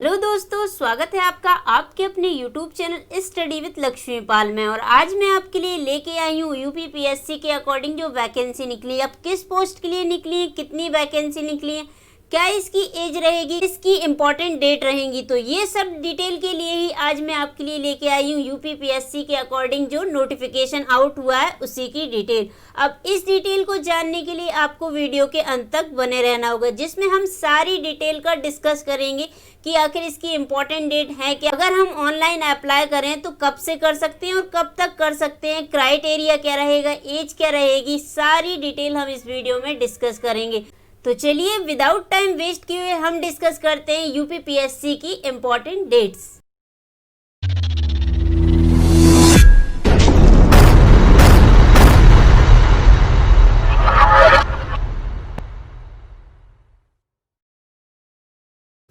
Hello दोस्तों, स्वागत है आपका आपके अपने YouTube चैनल स्टडी विद लक्ष्मीपाल में। और आज मैं आपके लिए लेके आई हूँ यूपीपीएससी के अकॉर्डिंग जो वैकेंसी निकली है। अब किस पोस्ट के लिए निकली है, कितनी वैकेंसी निकली है, क्या इसकी एज रहेगी, इसकी इंपॉर्टेंट डेट रहेंगी, तो ये सब डिटेल के लिए ही आज मैं आपके लिए लेके आई हूँ यूपीपीएससी के अकॉर्डिंग जो नोटिफिकेशन आउट हुआ है उसी की डिटेल। अब इस डिटेल को जानने के लिए आपको वीडियो के अंत तक बने रहना होगा, जिसमें हम सारी डिटेल का डिस्कस करेंगे कि आखिर इसकी इम्पोर्टेंट डेट है कि अगर हम ऑनलाइन अप्लाई करें तो कब से कर सकते हैं और कब तक कर सकते हैं, क्राइटेरिया क्या रहेगा, एज क्या रहेगी, सारी डिटेल हम इस वीडियो में डिस्कस करेंगे। तो चलिए विदाउट टाइम वेस्ट किए हुए हम डिस्कस करते हैं यूपीपीएससी की इम्पोर्टेंट डेट्स।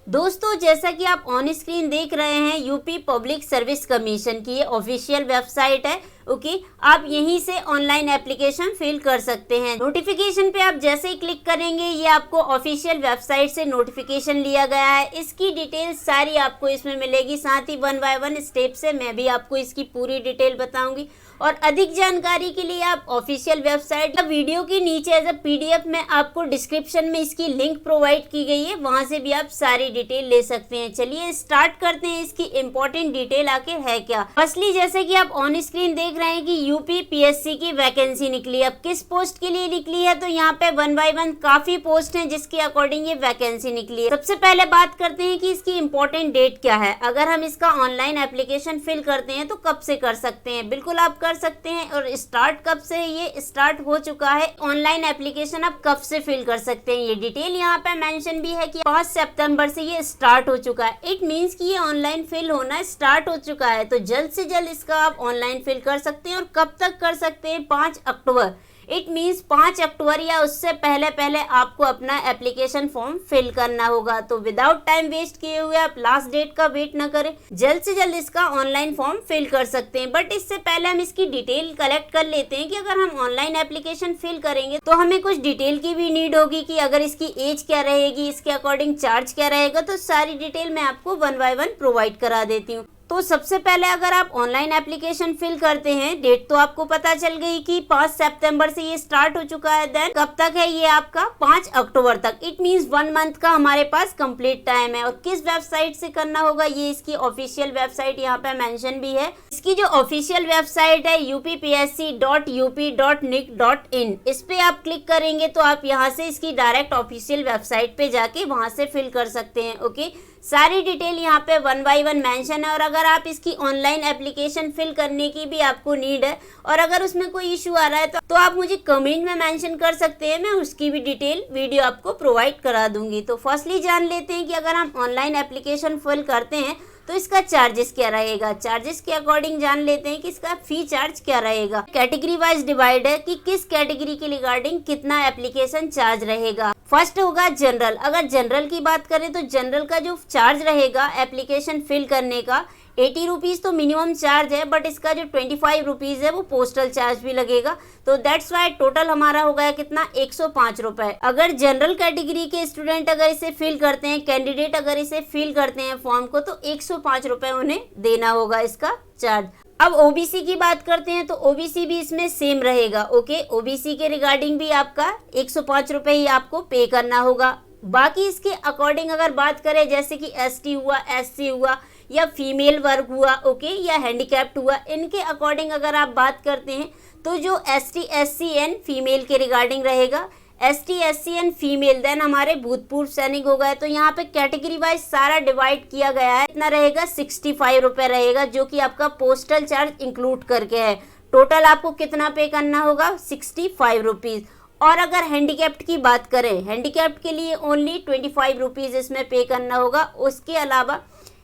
दोस्तों, जैसा कि आप ऑन स्क्रीन देख रहे हैं, यूपी पब्लिक सर्विस कमीशन की ये ऑफिशियल वेबसाइट है। ओके, आप यहीं से ऑनलाइन एप्लीकेशन फिल कर सकते हैं। नोटिफिकेशन पे आप जैसे ही क्लिक करेंगे ये आपको ऑफिशियल वेबसाइट से नोटिफिकेशन लिया गया है। इसकी डिटेल सारी आपको इसमें मिलेगी, साथ ही 1 बाय 1 स्टेप से मैं भी आपको इसकी पूरी डिटेल बताऊंगी। और अधिक जानकारी के लिए आप ऑफिशियल वेबसाइट या वीडियो के नीचे एज अ पीडीएफ में आपको डिस्क्रिप्शन में इसकी लिंक प्रोवाइड की गई है, वहां से भी आप सारी डिटेल ले सकते हैं। चलिए स्टार्ट करते हैं, इसकी इंपॉर्टेंट डिटेल आखिर है क्या। फर्स्टली, जैसे कि आप ऑन स्क्रीन देख रहे हैं कि यूपीपीएससी की वैकेंसी निकली है। अब किस पोस्ट के लिए निकली है, तो यहाँ पे 1 बाय 1 काफी पोस्ट है जिसके अकॉर्डिंग ये वैकेंसी निकली है। सबसे पहले बात करते हैं कि इसकी इंपॉर्टेंट डेट क्या है। अगर हम इसका ऑनलाइन एप्लीकेशन फिल करते हैं तो कब से कर सकते हैं, बिल्कुल आप कर सकते हैं। और स्टार्ट कब से है, ये स्टार्ट हो चुका है। ऑनलाइन एप्लीकेशन आप कब से फिल कर सकते हैं, ये डिटेल यहाँ पे मेंशन भी है कि 5 सितंबर से ये स्टार्ट हो चुका है। इट मींस कि ये ऑनलाइन फिल होना स्टार्ट हो चुका है, तो जल्द से जल्द इसका आप ऑनलाइन फिल कर सकते हैं। और कब तक कर सकते हैं, 5 अक्टूबर। इट मीन्स 5 अक्टूबर या उससे पहले पहले आपको अपना एप्लीकेशन फॉर्म फिल करना होगा। तो विदाउट टाइम वेस्ट किए हुए आप लास्ट डेट का वेट न करें, जल्द से जल्द इसका ऑनलाइन फॉर्म फिल कर सकते हैं। बट इससे पहले हम इसकी डिटेल कलेक्ट कर लेते हैं कि अगर हम ऑनलाइन एप्लीकेशन फिल करेंगे तो हमें कुछ डिटेल की भी नीड होगी कि अगर इसकी एज क्या रहेगी, इसके अकॉर्डिंग चार्ज क्या रहेगा। तो सारी डिटेल मैं आपको 1 बाय 1 प्रोवाइड करा देती हूँ। तो सबसे पहले अगर आप ऑनलाइन एप्लीकेशन फिल करते हैं, डेट तो आपको पता चल गई कि 5 सितंबर से ये स्टार्ट हो चुका है। देन कब तक है ये आपका, 5 अक्टूबर तक। इट मींस 1 मंथ का हमारे पास कंप्लीट टाइम है। और किस वेबसाइट से करना होगा, ये इसकी ऑफिशियल वेबसाइट यहाँ पे मेंशन भी है। इसकी जो ऑफिशियल वेबसाइट है uppsc.up.nic.in, इस पे आप क्लिक करेंगे तो आप यहाँ से इसकी डायरेक्ट ऑफिशियल वेबसाइट पे जाके वहां से फिल कर सकते हैं। ओके, सारी डिटेल यहाँ पे 1 बाय 1 मेंशन है। और अगर आप इसकी ऑनलाइन एप्लीकेशन फिल करने की भी आपको नीड है और अगर उसमें कोई इशू आ रहा है तो आप मुझे कमेंट में मेंशन कर सकते हैं, मैं उसकी भी डिटेल वीडियो आपको प्रोवाइड करा दूंगी। तो फर्स्टली जान लेते हैं कि अगर हम ऑनलाइन एप्लीकेशन फिल करते हैं तो इसका चार्जेस क्या रहेगा। चार्जेस के अकॉर्डिंग जान लेते हैं कि इसका फी चार्ज क्या रहेगा। कैटेगरी वाइज डिवाइड है कि किस कैटेगरी के रिगार्डिंग कितना एप्लीकेशन चार्ज रहेगा। फर्स्ट होगा जनरल। अगर जनरल की बात करें तो जनरल का जो चार्ज रहेगा एप्लीकेशन फिल करने का 80 रुपीज़ तो मिनिमम चार्ज है, बट इसका जो 25 रुपीज़ है वो पोस्टल चार्ज भी लगेगा। तो दैट्स वाई टोटल हमारा हो गया कितना, 105 रुपए। अगर जनरल कैटेगरी के स्टूडेंट अगर इसे फिल करते हैं, कैंडिडेट अगर इसे फिल करते हैं फॉर्म को, तो 105 रुपए उन्हें देना होगा इसका चार्ज। अब ओबीसी की बात करते हैं तो ओबीसी भी इसमें सेम रहेगा। ओके, ओबीसी के रिगार्डिंग भी आपका 105 रुपए ही आपको पे करना होगा। बाकी इसके अकॉर्डिंग अगर बात करें, जैसे कि एसटी हुआ, एससी हुआ या फीमेल वर्ग हुआ, ओके, या हैंडीकैप्ड हुआ, इनके अकॉर्डिंग अगर आप बात करते हैं तो जो एसटी एससी एंड फीमेल के रिगार्डिंग रहेगा, ST SC and female, then हमारे भूतपूर्व सैनिक हो गए। तो यहाँ पे कैटेगरी वाइज सारा डिवाइड किया गया है। इतना रहेगा 65 रुपए रहेगा, जो कि आपका पोस्टल चार्ज इंक्लूड करके है। टोटल आपको कितना पे करना होगा, 65 रुपीज़। और अगर हैंडीकैप्ड की बात करें, हैंडीकैप्ड के लिए ओनली 25 रुपीज़ इसमें पे करना होगा।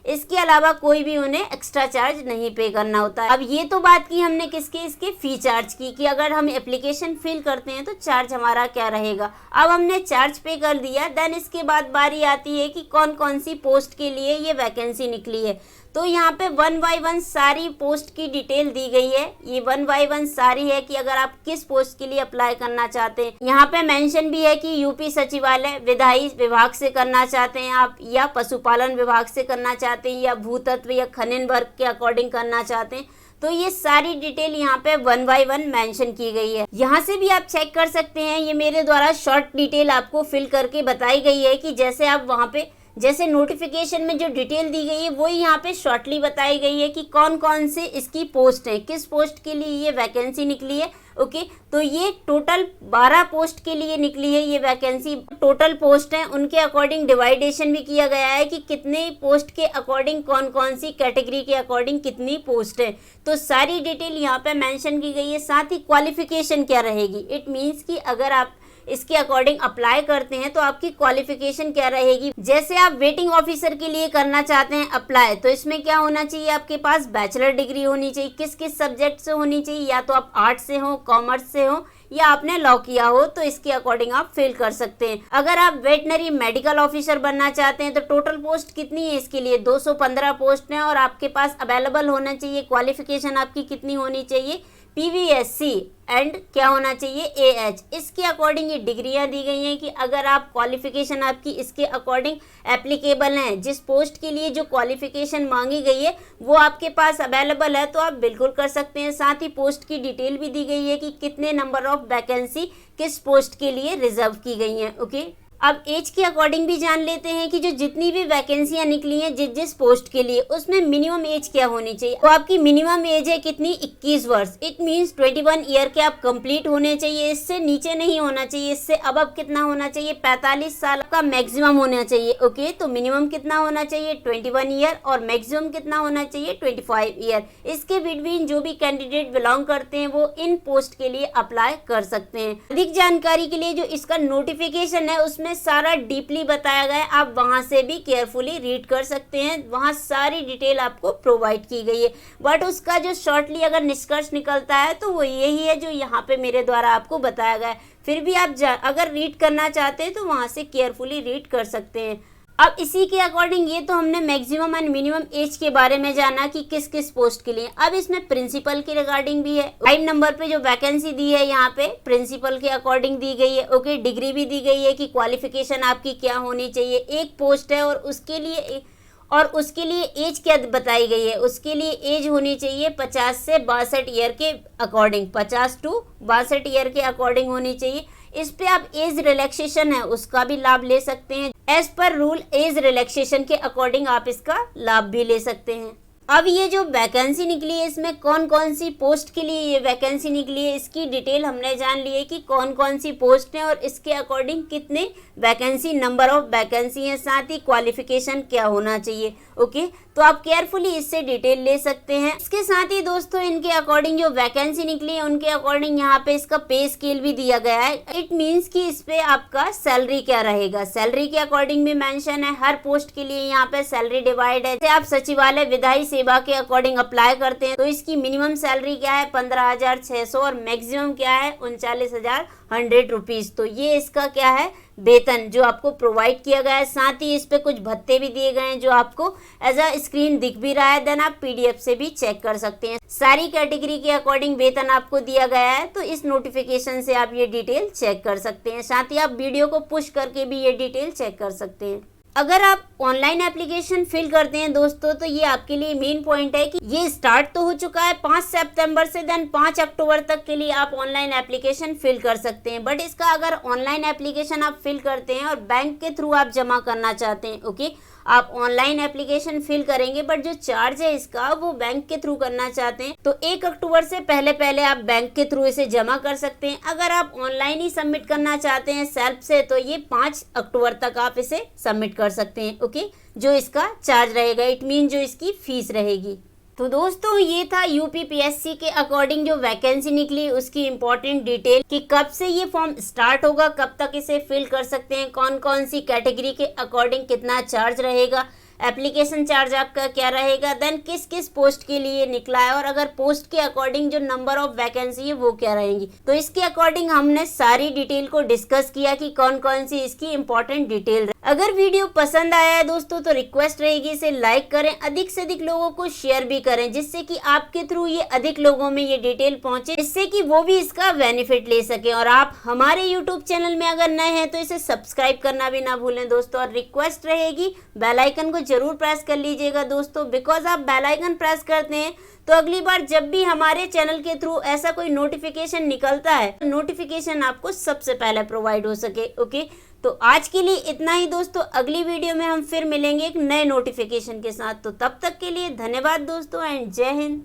इसके अलावा कोई भी उन्हें एक्स्ट्रा चार्ज नहीं पे करना होता है। अब ये तो बात की हमने किसके, इसके फी चार्ज की, कि अगर हम एप्लीकेशन फिल करते हैं तो चार्ज हमारा क्या रहेगा। अब हमने चार्ज पे कर दिया, देन इसके बाद बारी आती है कि कौन कौन सी पोस्ट के लिए ये वैकेंसी निकली है। तो यहाँ पे 1 बाय 1 सारी पोस्ट की डिटेल दी गई है। ये 1 बाय 1 सारी है कि अगर आप किस पोस्ट के लिए अप्लाई करना चाहते हैं। यहाँ पे मेंशन भी है कि यूपी सचिवालय विधायी विभाग से करना चाहते हैं आप, या पशुपालन विभाग से करना चाहते हैं, या भूतत्व या खनन वर्ग के अकॉर्डिंग करना चाहते हैं। तो ये सारी डिटेल यहाँ पे 1 बाय 1 मेंशन की गई है। यहाँ से भी आप चेक कर सकते हैं, ये मेरे द्वारा शॉर्ट डिटेल आपको फिल करके बताई गई है कि जैसे आप वहाँ पे जैसे नोटिफिकेशन में जो डिटेल दी गई है वही यहाँ पे शॉर्टली बताई गई है कि कौन कौन से इसकी पोस्ट है, किस पोस्ट के लिए ये वैकेंसी निकली है। ओके, तो ये टोटल 12 पोस्ट के लिए निकली है ये वैकेंसी। टोटल पोस्ट है उनके अकॉर्डिंग डिवाइडेशन भी किया गया है कि कितने पोस्ट के अकॉर्डिंग कौन कौन सी कैटेगरी के अकॉर्डिंग कितनी पोस्ट है। तो सारी डिटेल यहाँ पे मेंशन की गई है। साथ ही क्वालिफिकेशन क्या रहेगी, इट मीन्स कि अगर आप इसके अकॉर्डिंग अप्लाई करते हैं तो आपकी क्वालिफिकेशन क्या रहेगी। जैसे आप वेटिंग ऑफिसर के लिए करना चाहते हैं अप्लाई, तो इसमें क्या होना चाहिए, आपके पास बैचलर डिग्री होनी चाहिए। किस किस सब्जेक्ट से होनी चाहिए, या तो आप आर्ट्स से हो, कॉमर्स से हो, या आपने लॉ किया हो, तो इसके अकॉर्डिंग आप फिल कर सकते हैं। अगर आप वेटनरी मेडिकल ऑफिसर बनना चाहते हैं तो टोटल पोस्ट कितनी है, इसके लिए 215 पोस्ट हैं और आपके पास अवेलेबल होना चाहिए। क्वालिफिकेशन आपकी कितनी होनी चाहिए, PVSC एंड क्या होना चाहिए, AH। इसके अकॉर्डिंग ये डिग्रियां दी गई हैं कि अगर आप क्वालिफिकेशन आपकी इसके अकॉर्डिंग एप्लीकेबल हैं, जिस पोस्ट के लिए जो क्वालिफिकेशन मांगी गई है वो आपके पास अवेलेबल है, तो आप बिल्कुल कर सकते हैं। साथ ही पोस्ट की डिटेल भी दी गई है कि कितने नंबर ऑफ वैकेंसी किस पोस्ट के लिए रिजर्व की गई हैं। ओके, अब एज के अकॉर्डिंग भी जान लेते हैं कि जो जितनी भी वैकेंसियां निकली हैं जिस जिस पोस्ट के लिए, उसमें मिनिमम एज क्या होनी चाहिए। तो आपकी मिनिमम एज है कितनी, 21 वर्ष। इट मींस 21 ईयर के आप कंप्लीट होने चाहिए, इससे नीचे नहीं होना चाहिए। इससे अब कितना होना चाहिए, 45 साल का मैक्सिमम होना चाहिए। ओके, तो मिनिमम कितना होना चाहिए, 21 ईयर, और मैक्सिमम कितना होना चाहिए, 25 ईयर। इसके बिटवीन जो भी कैंडिडेट बिलोंग करते हैं वो इन पोस्ट के लिए अप्लाई कर सकते हैं। अधिक जानकारी के लिए जो इसका नोटिफिकेशन है उसमें सारा डीपली बताया गया है, आप वहां से भी केयरफुली रीड कर सकते हैं। वहां सारी डिटेल आपको प्रोवाइड की गई है। बट उसका जो शॉर्टली अगर निष्कर्ष निकलता है तो वो यही है जो यहाँ पे मेरे द्वारा आपको बताया गया है। फिर भी आप अगर रीड करना चाहते हैं तो वहां से केयरफुली रीड कर सकते हैं। अब इसी के अकॉर्डिंग ये तो हमने मैक्सिमम एंड मिनिमम एज के बारे में जाना कि किस किस पोस्ट के लिए। अब इसमें प्रिंसिपल के रिगार्डिंग भी है। 5 नंबर पे जो वैकेंसी दी है यहाँ पे प्रिंसिपल के अकॉर्डिंग दी गई है। ओके, डिग्री भी दी गई है कि क्वालिफिकेशन आपकी क्या होनी चाहिए। एक पोस्ट है और उसके लिए एज क्या बताई गई है, उसके लिए एज होनी चाहिए 50 से 62 ईयर के अकॉर्डिंग, 50 to 62 ईयर के अकॉर्डिंग होनी चाहिए। इस पे आप एज रिलैक्सेशन है उसका भी लाभ ले सकते हैं। As per rule age relaxation के अकॉर्डिंग आप इसका लाभ भी ले सकते हैं। अब ये जो वैकेंसी निकली है इसमें कौन कौन सी पोस्ट के लिए ये वैकेंसी निकली है, इसकी डिटेल हमने जान ली है कि कौन कौन सी पोस्ट हैं और इसके अकॉर्डिंग कितने वैकेंसी, नंबर ऑफ वैकेंसी है, साथ ही क्वालिफिकेशन क्या होना चाहिए। ओके, तो आप केयरफुली इससे डिटेल ले सकते हैं। इसके साथ ही दोस्तों इनके अकॉर्डिंग जो वैकेंसी निकली है उनके अकॉर्डिंग यहाँ पे इसका पे स्केल भी दिया गया है। इट मीन्स कि इस पे आपका सैलरी क्या रहेगा, सैलरी के अकॉर्डिंग भी मेंशन है। हर पोस्ट के लिए यहाँ पे सैलरी डिवाइड है। जैसे आप सचिवालय विधायी सेवा के अकॉर्डिंग अप्लाई करते हैं तो इसकी मिनिमम सैलरी क्या है, 15,600, और मैक्सिमम क्या है, 39,100 रुपीज। तो ये इसका क्या है, वेतन जो आपको प्रोवाइड किया गया है। साथ ही इस पे कुछ भत्ते भी दिए गए हैं जो आपको एज अ स्क्रीन दिख भी रहा है। देन आप PDF से भी चेक कर सकते हैं। सारी कैटेगरी के अकॉर्डिंग वेतन आपको दिया गया है, तो इस नोटिफिकेशन से आप ये डिटेल चेक कर सकते हैं। साथ ही आप वीडियो को पुश करके भी ये डिटेल चेक कर सकते हैं। अगर आप ऑनलाइन एप्लीकेशन फिल करते हैं दोस्तों तो ये आपके लिए मेन पॉइंट है कि ये स्टार्ट तो हो चुका है 5 सितंबर से, देन 5 अक्टूबर तक के लिए आप ऑनलाइन एप्लीकेशन फिल कर सकते हैं। बट इसका अगर ऑनलाइन एप्लीकेशन आप फिल करते हैं और बैंक के थ्रू आप जमा करना चाहते हैं, ओके, आप ऑनलाइन एप्लीकेशन फिल करेंगे बट जो चार्ज है इसका वो बैंक के थ्रू करना चाहते हैं तो 1 अक्टूबर से पहले आप बैंक के थ्रू इसे जमा कर सकते हैं। अगर आप ऑनलाइन ही सबमिट करना चाहते हैं सेल्फ से तो ये 5 अक्टूबर तक आप इसे सबमिट कर सकते हैं। ओके, जो इसका चार्ज रहेगा, इट मीन जो इसकी फीस रहेगी। तो दोस्तों ये था UPPSC के अकॉर्डिंग जो वैकेंसी निकली उसकी इम्पोर्टेंट डिटेल कि कब से ये फॉर्म स्टार्ट होगा, कब तक इसे फिल कर सकते हैं, कौन कौन सी कैटेगरी के अकॉर्डिंग कितना चार्ज रहेगा, एप्लीकेशन चार्ज आपका क्या रहेगा, देन किस किस पोस्ट के लिए निकला है, और अगर पोस्ट के अकॉर्डिंग जो नंबर ऑफ वैकेंसी है वो क्या रहेंगी। तो इसके अकॉर्डिंग हमने सारी डिटेल को डिस्कस किया कि कौन कौन सी इसकी इंपॉर्टेंट डिटेल। अगर वीडियो पसंद आया है दोस्तों तो रिक्वेस्ट रहेगी इसे लाइक करें, अधिक से अधिक लोगों को शेयर भी करें, जिससे कि आपके थ्रू ये अधिक लोगों में ये डिटेल पहुंचे, जिससे कि वो भी इसका बेनिफिट ले सके। और आप हमारे यूट्यूब चैनल में अगर नए हैं तो इसे सब्सक्राइब करना भी ना भूलें दोस्तों। और रिक्वेस्ट रहेगी बेल आइकन को जरूर प्रेस कर लीजिएगा दोस्तों, बिकॉज आप बेल आइकन प्रेस करते हैं तो अगली बार जब भी हमारे चैनल के थ्रू ऐसा कोई नोटिफिकेशन निकलता है, नोटिफिकेशन आपको सबसे पहले प्रोवाइड हो सके। ओके, तो आज के लिए इतना ही दोस्तों। अगली वीडियो में हम फिर मिलेंगे एक नए नोटिफिकेशन के साथ। तो तब तक के लिए धन्यवाद दोस्तों एंड जय हिंद।